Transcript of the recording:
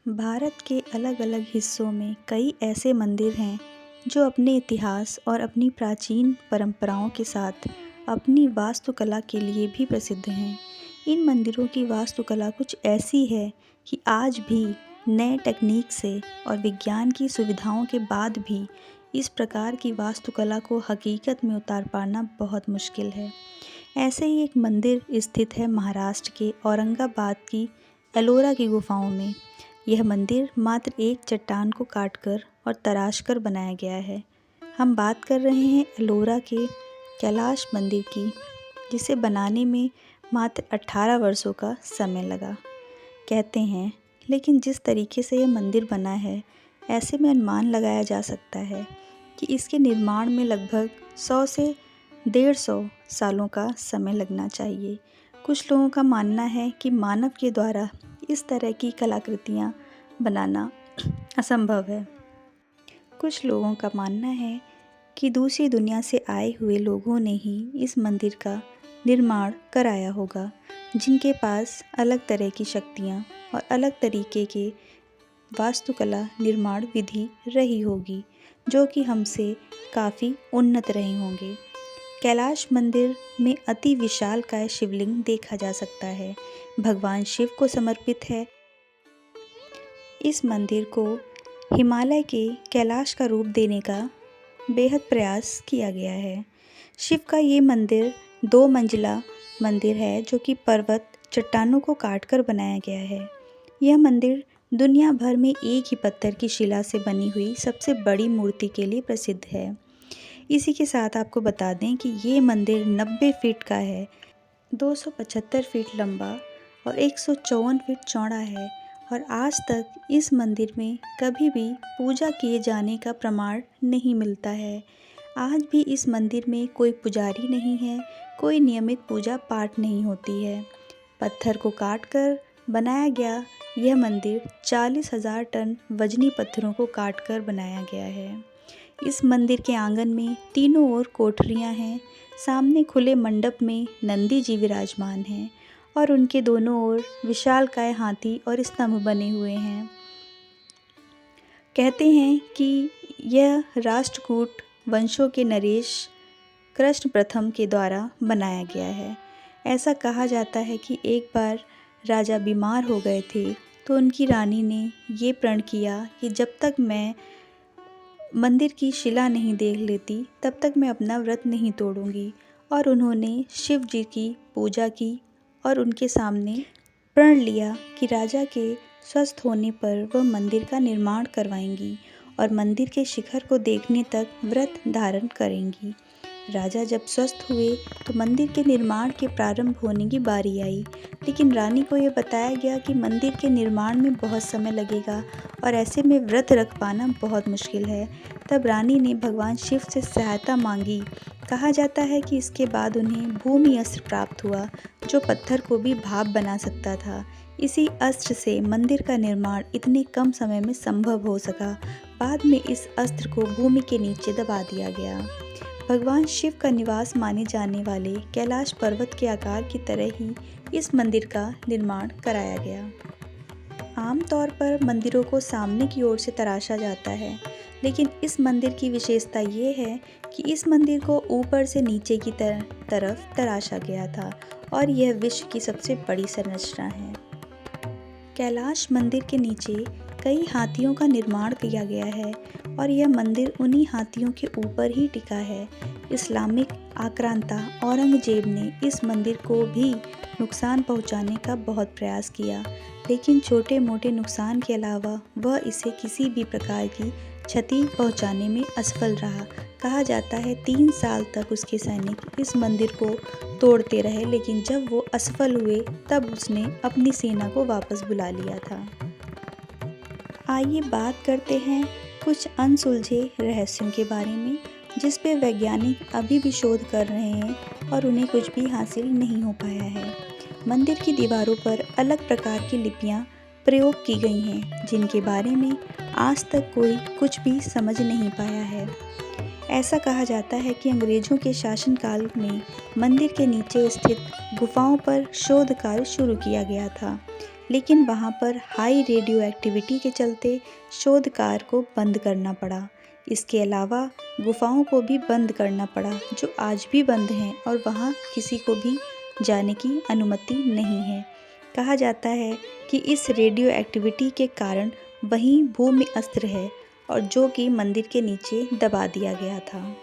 भारत के अलग अलग हिस्सों में कई ऐसे मंदिर हैं जो अपने इतिहास और अपनी प्राचीन परंपराओं के साथ अपनी वास्तुकला के लिए भी प्रसिद्ध हैं। इन मंदिरों की वास्तुकला कुछ ऐसी है कि आज भी नए तकनीक से और विज्ञान की सुविधाओं के बाद भी इस प्रकार की वास्तुकला को हकीकत में उतार पाना बहुत मुश्किल है। ऐसे ही एक मंदिर स्थित है महाराष्ट्र के औरंगाबाद की एलोरा की गुफाओं में। यह मंदिर मात्र एक चट्टान को काटकर और तराशकर बनाया गया है। हम बात कर रहे हैं एलोरा के कैलाश मंदिर की, जिसे बनाने में मात्र 18 वर्षों का समय लगा, कहते हैं। लेकिन जिस तरीके से यह मंदिर बना है, ऐसे में अनुमान लगाया जा सकता है कि इसके निर्माण में लगभग 100 से 150 सालों का समय लगना चाहिए। कुछ लोगों का मानना है कि मानव के द्वारा इस तरह की कलाकृतियाँ बनाना असंभव है। कुछ लोगों का मानना है कि दूसरी दुनिया से आए हुए लोगों ने ही इस मंदिर का निर्माण कराया होगा, जिनके पास अलग तरह की शक्तियाँ और अलग तरीके के वास्तुकला निर्माण विधि रही होगी, जो कि हमसे काफ़ी उन्नत रहे होंगे। कैलाश मंदिर में अति विशालकाय शिवलिंग देखा जा सकता है, भगवान शिव को समर्पित है। इस मंदिर को हिमालय के कैलाश का रूप देने का बेहद प्रयास किया गया है। शिव का ये मंदिर 2 मंजिला मंदिर है, जो कि पर्वत चट्टानों को काटकर बनाया गया है। यह मंदिर दुनिया भर में एक ही पत्थर की शिला से बनी हुई सबसे बड़ी मूर्ति के लिए प्रसिद्ध है। इसी के साथ आपको बता दें कि ये मंदिर 90 फीट का है, 275 फीट लंबा और 154 फीट चौड़ा है। और आज तक इस मंदिर में कभी भी पूजा किए जाने का प्रमाण नहीं मिलता है। आज भी इस मंदिर में कोई पुजारी नहीं है, कोई नियमित पूजा पाठ नहीं होती है। पत्थर को काटकर बनाया गया यह मंदिर 40,000 टन वजनी पत्थरों को काटकर बनाया गया है। इस मंदिर के आंगन में तीनों ओर कोठरियां हैं। सामने खुले मंडप में नंदी जी विराजमान हैं और उनके दोनों ओर विशालकाय हाथी और स्तंभ बने हुए हैं। कहते हैं कि यह राष्ट्रकूट वंशों के नरेश कृष्ण प्रथम के द्वारा बनाया गया है। ऐसा कहा जाता है कि एक बार राजा बीमार हो गए थे, तो उनकी रानी ने ये प्रण किया कि जब तक मैं मंदिर की शिला नहीं देख लेती, तब तक मैं अपना व्रत नहीं तोड़ूंगी। और उन्होंने शिव जी की पूजा की और उनके सामने प्रण लिया कि राजा के स्वस्थ होने पर वह मंदिर का निर्माण करवाएंगी और मंदिर के शिखर को देखने तक व्रत धारण करेंगी। राजा जब स्वस्थ हुए तो मंदिर के निर्माण के प्रारंभ होने की बारी आई, लेकिन रानी को यह बताया गया कि मंदिर के निर्माण में बहुत समय लगेगा और ऐसे में व्रत रख पाना बहुत मुश्किल है। तब रानी ने भगवान शिव से सहायता मांगी। कहा जाता है कि इसके बाद उन्हें भूमि अस्त्र प्राप्त हुआ, जो पत्थर को भी भाप बना सकता था। इसी अस्त्र से मंदिर का निर्माण इतने कम समय में संभव हो सका। बाद में इस अस्त्र को भूमि के नीचे दबा दिया गया। भगवान शिव का निवास माने जाने वाले कैलाश पर्वत के आकार की तरह ही इस मंदिर का निर्माण कराया गया। आमतौर पर मंदिरों को सामने की ओर से तराशा जाता है, लेकिन इस मंदिर की विशेषता ये है कि इस मंदिर को ऊपर से नीचे की तरफ तराशा गया था और यह विश्व की सबसे बड़ी संरचना है। कैलाश मंदिर के नीचे कई हाथियों का निर्माण किया गया है और यह मंदिर उन्हीं हाथियों के ऊपर ही टिका है। इस्लामिक आक्रांता औरंगजेब ने इस मंदिर को भी नुकसान पहुंचाने का बहुत प्रयास किया, लेकिन छोटे मोटे नुकसान के अलावा वह इसे किसी भी प्रकार की क्षति पहुंचाने में असफल रहा। कहा जाता है 3 साल तक उसके सैनिक इस मंदिर को तोड़ते रहे, लेकिन जब वो असफल हुए तब उसने अपनी सेना को वापस बुला लिया था। आइए बात करते हैं कुछ अनसुलझे रहस्यों के बारे में, जिस पे वैज्ञानिक अभी भी शोध कर रहे हैं और उन्हें कुछ भी हासिल नहीं हो पाया है। मंदिर की दीवारों पर अलग प्रकार की लिपियां प्रयोग की गई हैं, जिनके बारे में आज तक कोई कुछ भी समझ नहीं पाया है। ऐसा कहा जाता है कि अंग्रेजों के शासनकाल में मंदिर के नीचे स्थित गुफाओं पर शोध कार्य शुरू किया गया था। लेकिन वहाँ पर हाई रेडियो एक्टिविटी के चलते शोध कार्य को बंद करना पड़ा। इसके अलावा गुफाओं को भी बंद करना पड़ा, जो आज भी बंद हैं और वहाँ किसी को भी जाने की अनुमति नहीं है। कहा जाता है कि इस रेडियो एक्टिविटी के कारण वहीं भूमि अस्त्र है और जो कि मंदिर के नीचे दबा दिया गया था।